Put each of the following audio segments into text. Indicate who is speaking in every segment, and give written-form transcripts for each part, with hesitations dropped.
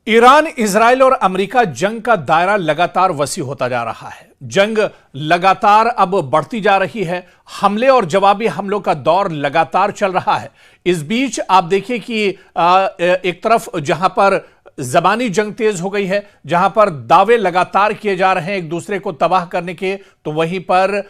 Speaker 1: Iran, Israel और America जंग का दायरा लगातार वसी होता जा रहा है। जंग लगातार अब बढ़ती जा रही है। हमले और जवाबी हमलों का दौर लगातार चल रहा है। इस बीच आप देखिए कि एक तरफ जहां पर जबानी जंग तेज हो गई है, जहां पर दावे लगातार किए जा रहे हैं एक दूसरे को तबाह करने के, तो वहीं पर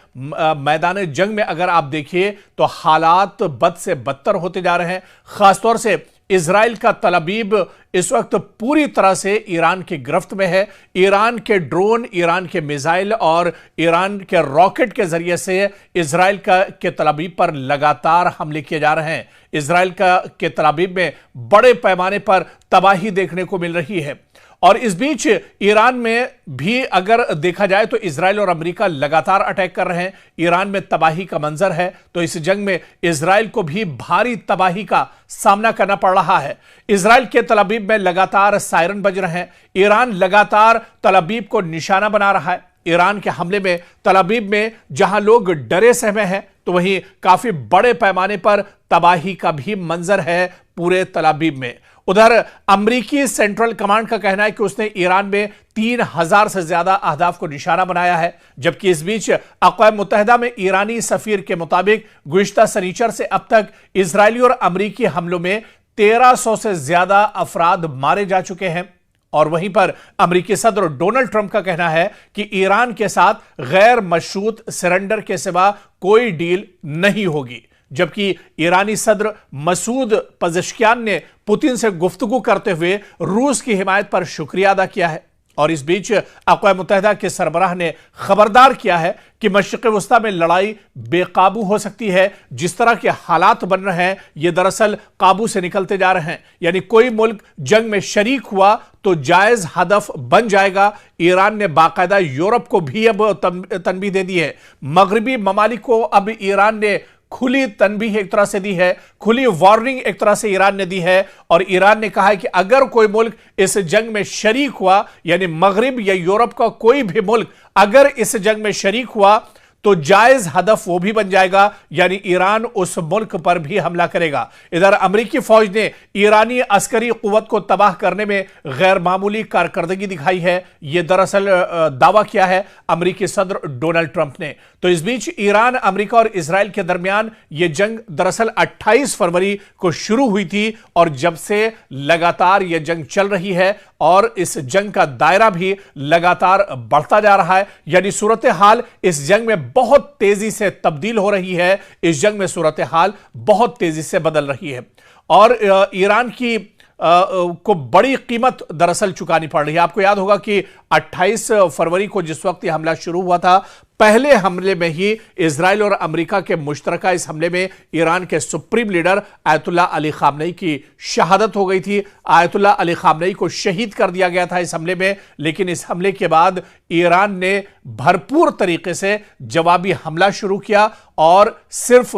Speaker 1: मैदान जंग में अगर आप देखिए तो हालात बद से बदतर होते जा रहे हैं। खासतौर से इजराइल का तल अवीव इस वक्त पूरी तरह से ईरान की गिरफ्त में है। ईरान के ड्रोन, ईरान के मिसाइल और ईरान के रॉकेट के जरिए से इजराइल के तल अवीव पर लगातार हमले किए जा रहे हैं। इजराइल के तल अवीव में बड़े पैमाने पर तबाही देखने को मिल रही है। और इस बीच ईरान में भी अगर देखा जाए तो इजराइल और अमेरिका लगातार अटैक कर रहे हैं। ईरान में तबाही का मंजर है, तो इस जंग में इजराइल को भी भारी तबाही का सामना करना पड़ रहा है। इजराइल के तल अवीव में लगातार सायरन बज रहे हैं। ईरान लगातार तल अवीव को निशाना बना रहा है। ईरान के हमले में तल अवीव में जहां लोग डरे सहमे हैं, तो वहीं काफी बड़े पैमाने पर तबाही का भी मंजर है पूरे तल अवीव में। उधर अमेरिकी सेंट्रल कमांड का कहना है कि उसने ईरान में 3000 से ज्यादा अहदाफ को निशाना बनाया है। जबकि इस बीच अक़वाम मुत्तहिदा में ईरानी सफीर के मुताबिक गुज़िश्ता शनिचर से अब तक इजरायली और अमेरिकी हमलों में 1300 से ज्यादा अफराद मारे जा चुके हैं। और वहीं पर अमेरिकी सदर डोनाल्ड ट्रंप का कहना है कि ईरान के साथ गैर मशरूत सरेंडर के सिवा कोई डील नहीं होगी। जबकि ईरानी सदर मसूद पज़ेश्कियान ने पुतिन से गुफ्तगू करते हुए रूस की हिमायत पर शुक्रिया अदा किया है। और इस बीच अक़वाम मुत्तहिदा के सरबराह ने खबरदार किया है कि मशरिक़ वस्ता में लड़ाई बेकाबू हो सकती है। जिस तरह के हालात बन रहे हैं, ये दरअसल काबू से निकलते जा रहे हैं। यानी कोई मुल्क जंग में शरीक हुआ तो जायज हदफ बन जाएगा। ईरान ने बाकायदा यूरोप को भी अब तनबीह दे दी है। मगरबी ममालिक को अब ईरान ने खुली तनबीह एक तरह से दी है, खुली वार्निंग एक तरह से ईरान ने दी है। और ईरान ने कहा है कि अगर कोई मुल्क इस जंग में शरीक हुआ, यानी मगरिब या यूरोप का कोई भी मुल्क अगर इस जंग में शरीक हुआ तो जायज हदफ वो भी बन जाएगा, यानी ईरान उस मुल्क पर भी हमला करेगा। इधर अमेरिकी फौज ने ईरानी अस्करी कुव्वत को तबाह करने में गैर मामूली कारकर्दगी दिखाई है। यह दरअसल दावा किया है अमेरिकी सदर डोनाल्ड ट्रंप ने। तो इस बीच ईरान, अमेरिका और इजराइल के दरमियान यह जंग दरअसल 28 फरवरी को शुरू हुई थी और जब से लगातार यह जंग चल रही है और इस जंग का दायरा भी लगातार बढ़ता जा रहा है। यानी सूरत हाल इस जंग में बहुत तेजी से तब्दील हो रही है। इस जंग में सूरत हाल बहुत तेजी से बदल रही है और ईरान की को बड़ी कीमत दरअसल चुकानी पड़ रही है। आपको याद होगा कि 28 फरवरी को जिस वक्त यह हमला शुरू हुआ था, पहले हमले में ही इजराइल और अमेरिका के मुश्तरका इस हमले में ईरान के supreme leader Ayatollah Ali Khamenei की शहादत हो गई थी। आयतुल्लाह अली खामनेई को शहीद कर दिया गया था इस हमले में। लेकिन इस हमले के बाद ईरान ने भरपूर तरीके से जवाबी हमला शुरू किया और सिर्फ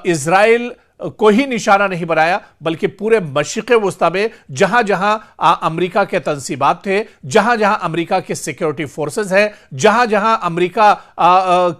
Speaker 1: इजराइल को ही निशाना नहीं बनाया, बल्कि पूरे मशरिक़ वस्ता में जहां जहां अमेरिका के तंसीबात थे, जहां जहां अमेरिका के सिक्योरिटी फोर्सेस हैं, जहां जहां अमेरिका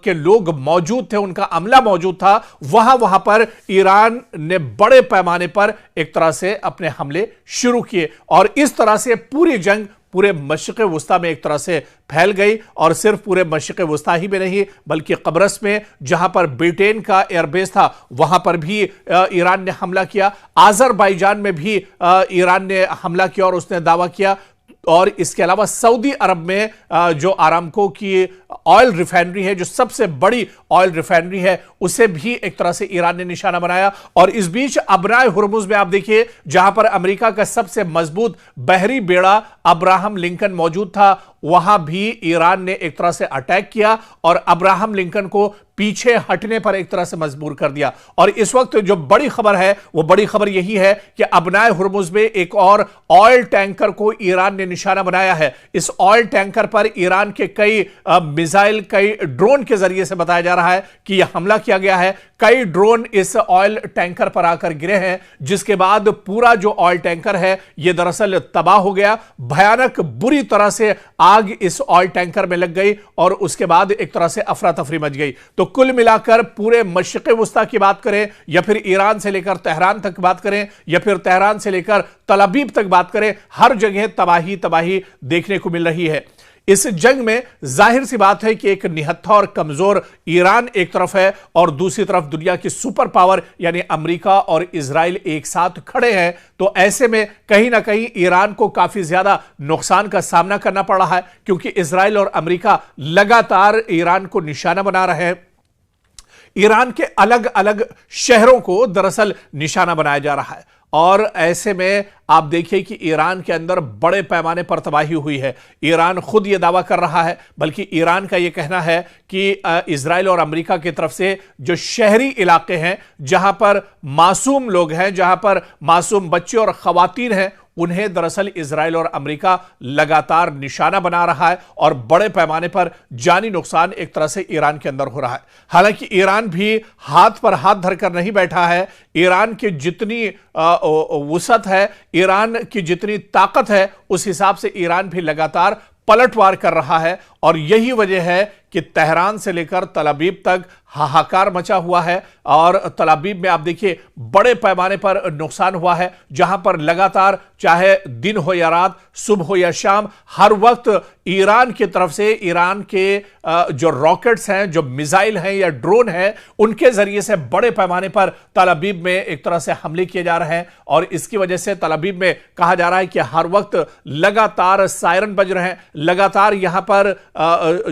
Speaker 1: के लोग मौजूद थे, उनका अमला मौजूद था, वहां वहां पर ईरान ने बड़े पैमाने पर एक तरह से अपने हमले शुरू किए। और इस तरह से पूरी जंग पूरे मशरिक़ वस्ता में एक तरह से फैल गई। और सिर्फ पूरे मशरिक़ वस्ता ही में नहीं, बल्कि कब्रस में जहां पर ब्रिटेन का एयरबेस था, वहां पर भी ईरान ने हमला किया। आज़रबाईजान में भी ईरान ने हमला किया और उसने दावा किया। और इसके अलावा सऊदी अरब में जो आरामको की ऑयल रिफाइनरी है, जो सबसे बड़ी ऑयल रिफाइनरी है, उसे भी एक तरह से ईरान ने निशाना बनाया। और इस बीच अबराए हुर्मुज में आप देखिए, जहां पर अमेरिका का सबसे मजबूत बहरी बेड़ा अब्राहम लिंकन मौजूद था, वहां भी ईरान ने एक तरह से अटैक किया और अब्राहम लिंकन को पीछे हटने पर एक तरह से मजबूर कर दिया। और इस वक्त जो बड़ी खबर है, वो बड़ी खबर यही है कि अबनाए हुर्मुज में एक और ऑयल टैंकर को ईरान ने निशाना बनाया है। इस ऑयल टैंकर पर ईरान के कई मिसाइल, कई ड्रोन के जरिए से बताया जा रहा है कि यह हमला किया गया है। कई ड्रोन इस ऑयल टैंकर पर आकर गिरे हैं, जिसके बाद पूरा जो ऑयल टैंकर है, यह दरअसल तबाह हो गया। भयानक बुरी तरह से आग इस ऑयल टैंकर में लग गई और उसके बाद एक तरह से अफरा तफरी मच गई। तो कुल मिलाकर पूरे मशरिक़ वुस्ता की बात करें या फिर ईरान से लेकर तेहरान तक बात करें या फिर तेहरान से लेकर तल अवीव तक बात करें, हर जगह तबाही तबाही देखने को मिल रही है। इस जंग में जाहिर सी बात है कि एक निहत्था और कमजोर ईरान एक तरफ है और दूसरी तरफ दुनिया की सुपर पावर यानी अमेरिका और इजराइल एक साथ खड़े हैं। तो ऐसे में कहीं ना कहीं ईरान को काफी ज्यादा नुकसान का सामना करना पड़ रहा है, क्योंकि इजराइल और अमेरिका लगातार ईरान को निशाना बना रहे हैं। ईरान के अलग अलग शहरों को दरअसल निशाना बनाया जा रहा है और ऐसे में आप देखिए कि ईरान के अंदर बड़े पैमाने पर तबाही हुई है। ईरान खुद यह दावा कर रहा है, बल्कि ईरान का यह कहना है कि इजराइल और अमेरिका की तरफ से जो शहरी इलाके हैं, जहां पर मासूम लोग हैं, जहां पर मासूम बच्चे और खवातीन हैं, उन्हें दरअसल इजराइल और अमेरिका लगातार निशाना बना रहा है और बड़े पैमाने पर जानी नुकसान एक तरह से ईरान के अंदर हो रहा है। हालांकि ईरान भी हाथ पर हाथ धरकर नहीं बैठा है। ईरान की जितनी वुसअत है, ईरान की जितनी ताकत है, उस हिसाब से ईरान भी लगातार पलटवार कर रहा है और यही वजह है कि तेहरान से लेकर तल अवीव तक हाहाकार मचा हुआ है। और तल अवीव में आप देखिए बड़े पैमाने पर नुकसान हुआ है, जहां पर लगातार चाहे दिन हो या रात, सुबह हो या शाम, हर वक्त ईरान की तरफ से ईरान के जो रॉकेट्स हैं, जो मिसाइल हैं या ड्रोन हैं, उनके जरिए से बड़े पैमाने पर तल अवीव में एक तरह से हमले किए जा रहे हैं। और इसकी वजह से तल अवीव में कहा जा रहा है कि हर वक्त लगातार सायरन बज रहे हैं, लगातार यहां पर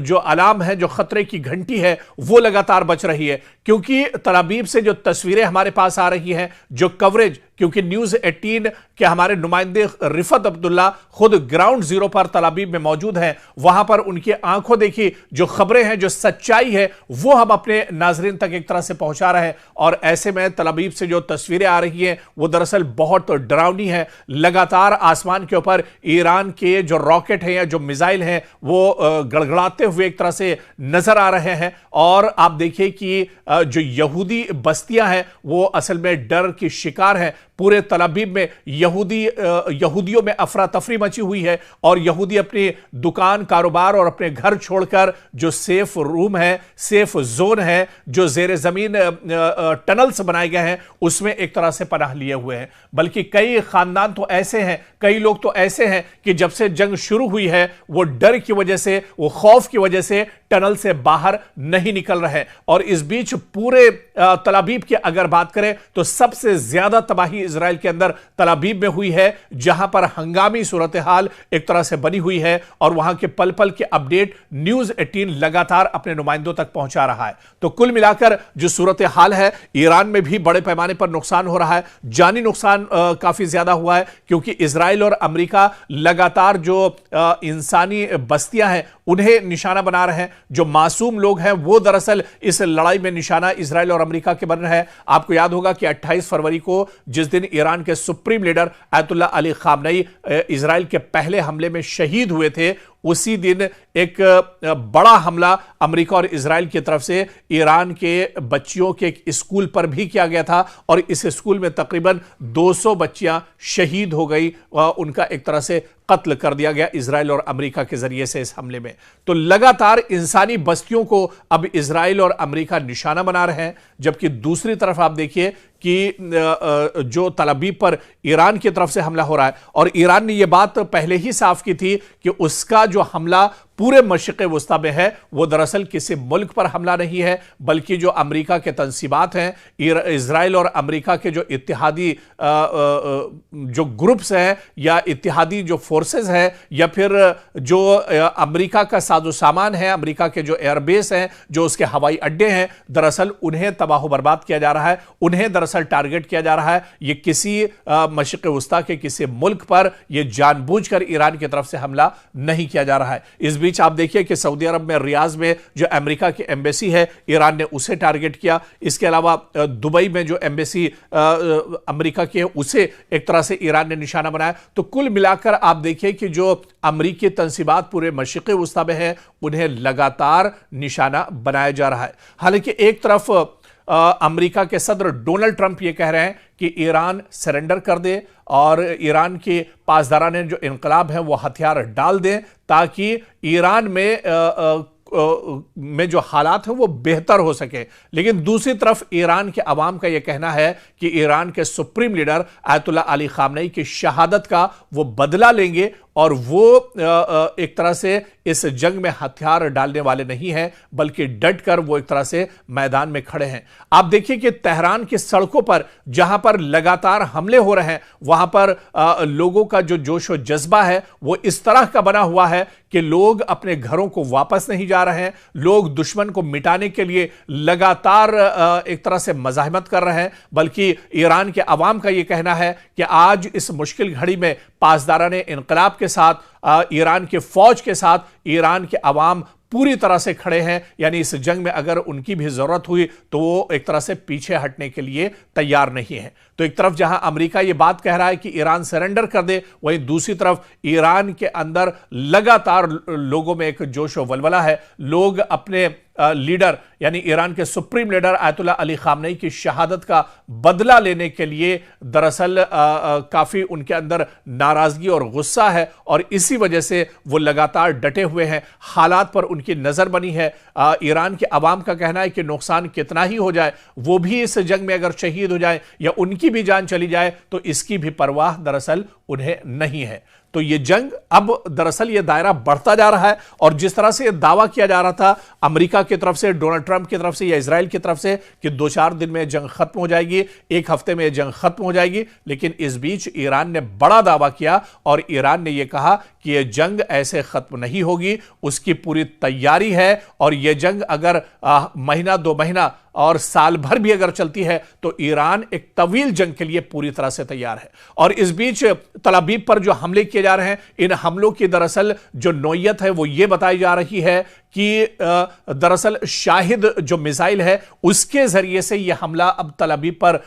Speaker 1: जो अलार्म है, जो खतरे की घंटी है, वो लगातार बच रही है। क्योंकि तल अवीव से जो तस्वीरें हमारे पास आ रही हैं, जो कवरेज, क्योंकि न्यूज़ 18 के हमारे नुमाइंदे रिफत अब्दुल्ला खुद ग्राउंड जीरो पर तल अवीव में मौजूद हैं, वहां पर उनकी आंखों देखी जो खबरें हैं, जो सच्चाई है, वो हम अपने नाजरीन तक एक तरह से पहुंचा रहे हैं। और ऐसे में तल अवीव से जो तस्वीरें आ रही हैं वो दरअसल बहुत डरावनी है। लगातार आसमान के ऊपर ईरान के जो रॉकेट हैं या जो मिसाइल हैं वो गड़गड़ाते हुए एक तरह से नजर आ रहे हैं। और आप देखिए कि जो यहूदी बस्तियां हैं वो असल में डर की शिकार हैं। पूरे तल अवीव में यहूदियों में अफरा तफरी मची हुई है और यहूदी अपनी दुकान, कारोबार और अपने घर छोड़कर जो सेफ रूम है, सेफ जोन है, जो जेर जमीन टनल्स बनाए गए हैं, उसमें एक तरह से पनाह लिए हुए हैं। बल्कि कई खानदान तो ऐसे हैं, कई लोग तो ऐसे हैं कि जब से जंग शुरू हुई है वो डर की वजह से, वो खौफ की वजह से टनल से बाहर नहीं निकल रहे। और इस बीच पूरे तल अवीव की अगर बात करें तो सबसे ज्यादा तबाही इजराइल के अंदर तल अवीव में हुई है, जहां पर हंगामी सूरत हाल एक तरह से बनी हुई है और वहां के पल पल के अपडेट न्यूज़ 18 लगातार अपने नुमाइंदों तक पहुंचा रहा है। तो कुल मिलाकर जो सूरत हाल है, ईरान में भी बड़े पैमाने पर नुकसान हो रहा है, जानी नुकसान काफी ज्यादा हुआ है, क्योंकि इजराइल और अमेरिका लगातार जो इंसानी बस्तियां हैं उन्हें निशाना बना रहे हैं। जो मासूम लोग हैं वो दरअसल इस लड़ाई में निशाना इजराइल और अमेरिका के बन रहे हैं। आपको याद होगा कि 28 फरवरी को जिस दिन ईरान के supreme leader अयतुल्ला Ali Khamenei Israel के पहले हमले में शहीद हुए थे, उसी दिन एक बड़ा हमला अमेरिका और इजराइल की तरफ से ईरान के बच्चियों के एक स्कूल पर भी किया गया था और इस स्कूल में तकरीबन 200 बच्चियां शहीद हो गई। उनका एक तरह से कत्ल कर दिया गया इजराइल और अमेरिका के जरिए से इस हमले में। तो लगातार इंसानी बस्तियों को अब इजराइल और अमेरिका निशाना बना रहे हैं। जबकि दूसरी तरफ आप देखिए कि जो तल अवीव पर ईरान की तरफ से हमला हो रहा है और ईरान ने यह बात पहले ही साफ की थी कि उसका जो हमला पूरे मशरिक़ वुस्ता में है वो दरअसल किसी मुल्क पर हमला नहीं है, बल्कि जो अमेरिका के तंसीबात हैं, इजराइल और अमेरिका के जो इत्तिहादी जो ग्रुप्स हैं या इत्तिहादी जो फोर्सेस हैं या फिर जो अमेरिका का साजो सामान है, अमेरिका के जो एयरबेस हैं, जो उसके हवाई अड्डे हैं, दरअसल उन्हें तबाह बर्बाद किया जा रहा है, उन्हें दरअसल टारगेट किया जा रहा है। ये किसी मशरिक़ वुस्ता के किसी मुल्क पर यह जानबूझकर ईरान की तरफ से हमला नहीं किया जा रहा है। इस बीच आप देखिए कि सऊदी अरब में रियाज में जो अमेरिका की एम्बेसी है, ईरान ने उसे टारगेट किया। इसके अलावा दुबई में जो एम्बेसी अमेरिका की है उसे एक तरह से ईरान ने निशाना बनाया। तो कुल मिलाकर आप देखिए कि जो अमेरिकी तंसीबात पूरे मशरिक़ वुस्ता में है उन्हें लगातार निशाना बनाया जा रहा है। हालांकि एक तरफ अमेरिका के सदर डोनाल्ड ट्रंप ये कह रहे हैं कि ईरान सरेंडर कर दे और ईरान के पासदाराने जो इनकलाब है वो हथियार डाल दें ताकि ईरान में जो हालात हैं वो बेहतर हो सके। लेकिन दूसरी तरफ ईरान के अवाम का यह कहना है कि ईरान के supreme leader ayatollah Ali Khamenei की शहादत का वो बदला लेंगे और वो एक तरह से इस जंग में हथियार डालने वाले नहीं हैं, बल्कि डटकर वो एक तरह से मैदान में खड़े हैं। आप देखिए कि तेहरान की सड़कों पर जहां पर लगातार हमले हो रहे हैं वहां पर लोगों का जो जोश और जज्बा है वो इस तरह का बना हुआ है कि लोग अपने घरों को वापस नहीं जा रहे हैं। लोग दुश्मन को मिटाने के लिए लगातार एक तरह से मज़ाहमत कर रहे हैं, बल्कि ईरान के अवाम का यह कहना है कि आज इस मुश्किल घड़ी में पासदाराने इनकलाब के साथ, ईरान के फौज के साथ ईरान के अवाम पूरी तरह से खड़े हैं। यानी इस जंग में अगर उनकी भी जरूरत हुई तो वो एक तरह से पीछे हटने के लिए तैयार नहीं है। तो एक तरफ जहां अमेरिका ये बात कह रहा है कि ईरान सरेंडर कर दे, वहीं दूसरी तरफ ईरान के अंदर लगातार लोगों में एक जोश और वलवला है। लोग अपने लीडर यानी ईरान के supreme leader ayatollah Ali Khamenei की शहादत का बदला लेने के लिए दरअसल काफी उनके अंदर नाराजगी और गुस्सा है और इसी वजह से वो लगातार डटे हुए हैं। हालात पर उनकी नजर बनी है। ईरान के अवाम का कहना है कि नुकसान कितना ही हो जाए, वो भी इस जंग में अगर शहीद हो जाए या उनकी भी जान चली जाए तो इसकी भी परवाह दरअसल उन्हें नहीं है। तो ये जंग अब दरअसल ये दायरा बढ़ता जा रहा है और जिस तरह से ये दावा किया जा रहा था अमेरिका की तरफ से, डोनाल्ड ट्रंप की तरफ से या इजराइल की तरफ से कि 2-4 दिन में जंग खत्म हो जाएगी, 1 हफ्ते में जंग खत्म हो जाएगी, लेकिन इस बीच ईरान ने बड़ा दावा किया और ईरान ने यह कहा कि यह जंग ऐसे खत्म नहीं होगी, उसकी पूरी तैयारी है और यह जंग अगर महीना 2 महीना और साल भर भी अगर चलती है तो ईरान एक तवील जंग के लिए पूरी तरह से तैयार है। और इस बीच तल अवीव पर जो हमले किए जा रहे हैं, इन हमलों की दरअसल जो नौयत है वो ये बताई जा रही है कि दरअसल शाहिद जो मिसाइल है उसके जरिए से यह हमला अब तल अवीव पर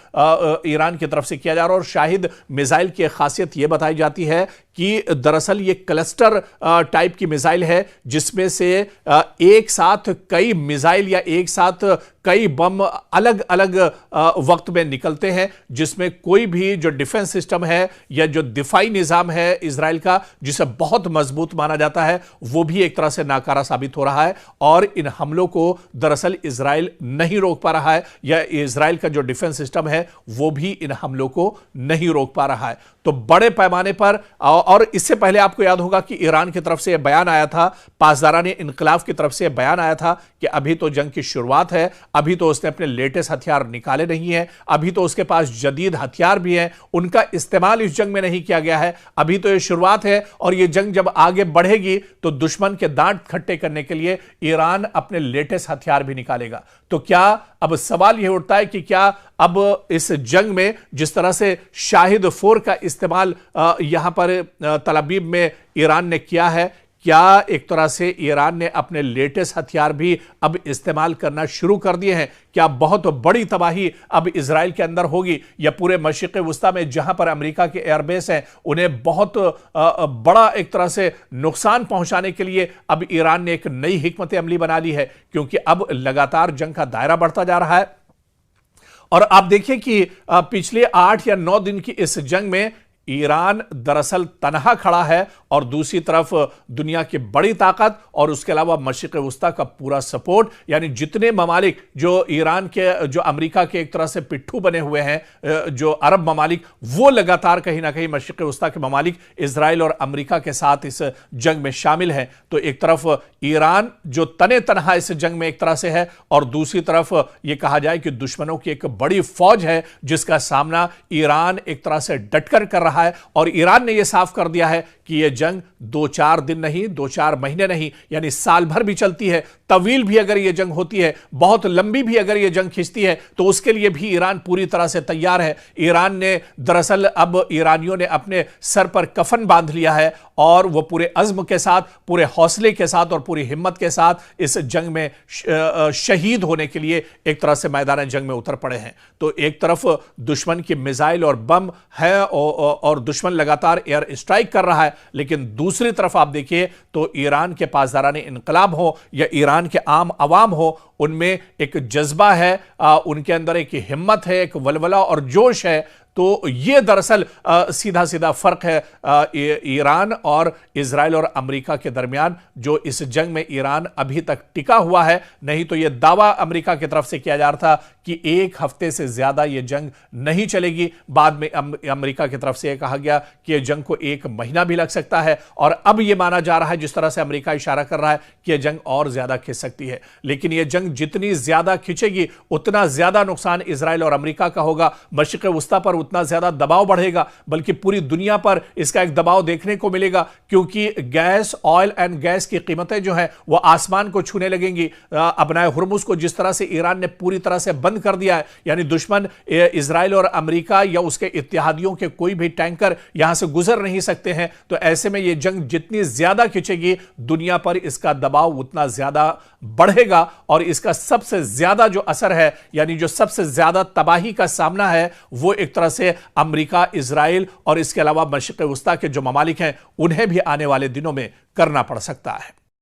Speaker 1: ईरान की तरफ से किया जा रहा है। और शाहिद मिसाइल की खासियत यह बताई जाती है कि दरअसल ये क्लस्टर टाइप की मिसाइल है जिसमें से एक साथ कई मिसाइल या एक साथ कई बम अलग अलग वक्त में निकलते हैं, जिसमें कोई भी जो डिफेंस सिस्टम है या जो दिफाई निजाम है इजराइल का जिसे बहुत मजबूत माना जाता है वो भी एक तरह से नाकारा साबित हो रहा है। और इन हमलों को दरअसल इजराइल नहीं रोक पा रहा है या इजराइल का जो डिफेंस सिस्टम है वो भी इन हमलों को नहीं रोक पा रहा है। तो बड़े पैमाने पर, और इससे पहले आपको याद होगा कि ईरान की तरफ से यह बयान आया था, पासदाराने इनकलाब की तरफ से यह बयान आया था कि अभी तो जंग की शुरुआत है, अभी तो उसने अपने लेटेस्ट हथियार निकाले नहीं हैं, अभी तो उसके पास जदीद हथियार भी हैं, उनका इस्तेमाल इस जंग में नहीं किया गया है, अभी तो यह शुरुआत है और यह जंग जब आगे बढ़ेगी तो दुश्मन के दांत खट्टे करने के लिए ईरान अपने लेटेस्ट हथियार भी निकालेगा। तो क्या अब सवाल यह उठता है कि क्या अब इस जंग में जिस तरह से शाहिद 4 का इस्तेमाल यहां पर तल अवीव में ईरान ने किया है, क्या एक तरह से ईरान ने अपने लेटेस्ट हथियार भी अब इस्तेमाल करना शुरू कर दिए हैं? क्या बहुत बड़ी तबाही अब इजराइल के अंदर होगी या पूरे मशरिक़ वुस्ता में जहां पर अमेरिका के एयरबेस हैं उन्हें बहुत बड़ा एक तरह से नुकसान पहुंचाने के लिए अब ईरान ने एक नई हिकमत अमली बना ली है? क्योंकि अब लगातार जंग का दायरा बढ़ता जा रहा है और आप देखिए कि पिछले 8 या 9 दिन की इस जंग में ईरान दरअसल तनहा खड़ा है और दूसरी तरफ दुनिया की बड़ी ताकत और उसके अलावा मशरिक़ वुस्ता का पूरा सपोर्ट, यानी जितने ममालिक जो ईरान के, जो अमेरिका के एक तरह से पिट्ठू बने हुए हैं, जो अरब ममालिक, वो लगातार कहीं ना कहीं मशरिक़ वुस्ता के ममालिक इजराइल और अमेरिका के साथ इस जंग में शामिल हैं। तो एक तरफ ईरान जो तने तनहा इस जंग में एक तरह से है और दूसरी तरफ यह कहा जाए कि दुश्मनों की एक बड़ी फौज है जिसका सामना ईरान एक तरह से डटकर कर रहा है। और ईरान ने यह साफ कर दिया है कि यह जंग 2-4 दिन नहीं, 2-4 महीने नहीं, यानी साल भर भी चलती है, तवील भी अगर यह जंग होती है, बहुत लंबी भी अगर यह जंग खिंचती है तो उसके लिए भी ईरान पूरी तरह से तैयार है। ईरान ने दरअसल अब ईरानियों ने अपने सर पर कफन बांध लिया है और वह पूरे अज़्म के साथ, पूरे हौसले के साथ और पूरी हिम्मत के साथ इस जंग में शहीद होने के लिए एक तरह से मैदान जंग में उतर पड़े हैं। तो एक तरफ दुश्मन की मिसाइल और बम है और दुश्मन लगातार एयर स्ट्राइक कर रहा है लेकिन दूसरी तरफ आप देखिए तो ईरान के पासदाराने इनकलाब हो या ईरान के आम अवाम हो, उनमें एक जज्बा है, उनके अंदर एक हिम्मत है, एक वलवला और जोश है। तो ये दरअसल सीधा सीधा फर्क है ईरान और इजराइल और अमेरिका के दरमियान, जो इस जंग में ईरान अभी तक टिका हुआ है। नहीं तो यह दावा अमेरिका की तरफ से किया जा रहा था कि एक हफ्ते से ज्यादा यह जंग नहीं चलेगी। बाद में अमेरिका की तरफ से यह कहा गया कि यह जंग को 1 महीना भी लग सकता है, और अब यह माना जा रहा है, जिस तरह से अमेरिका इशारा कर रहा है, कि यह जंग और ज्यादा खिंच सकती है। लेकिन यह जंग जितनी ज्यादा खिंचेगी उतना ज्यादा नुकसान इजराइल और अमेरिका का होगा, मशरिक़ वुस्ता पर उतना ज्यादा दबाव बढ़ेगा, बल्कि पूरी दुनिया पर इसका एक दबाव देखने को मिलेगा, क्योंकि गैस, ऑयल एंड गैस की कीमतें जो हैं वो आसमान को छूने लगेंगी। अपनाए हुर्मुज को जिस तरह से ईरान ने पूरी तरह से बंद कर दिया है, यानी दुश्मन इजराइल और अमेरिका या उसके इत्तेहादियों के कोई भी टैंकर यहां से गुजर नहीं सकते हैं। तो ऐसे में यह जंग जितनी ज्यादा खिंचेगी, दुनिया पर इसका दबाव उतना ज्यादा बढ़ेगा, और इसका सबसे ज्यादा जो असर है, यानी जो सबसे ज्यादा तबाही का सामना है, वो एक तरह से अमेरिका, इजराइल और इसके अलावा मशरिक़ वुस्ता के जो ममालिक हैं, उन्हें भी आने वाले दिनों में करना पड़ सकता है।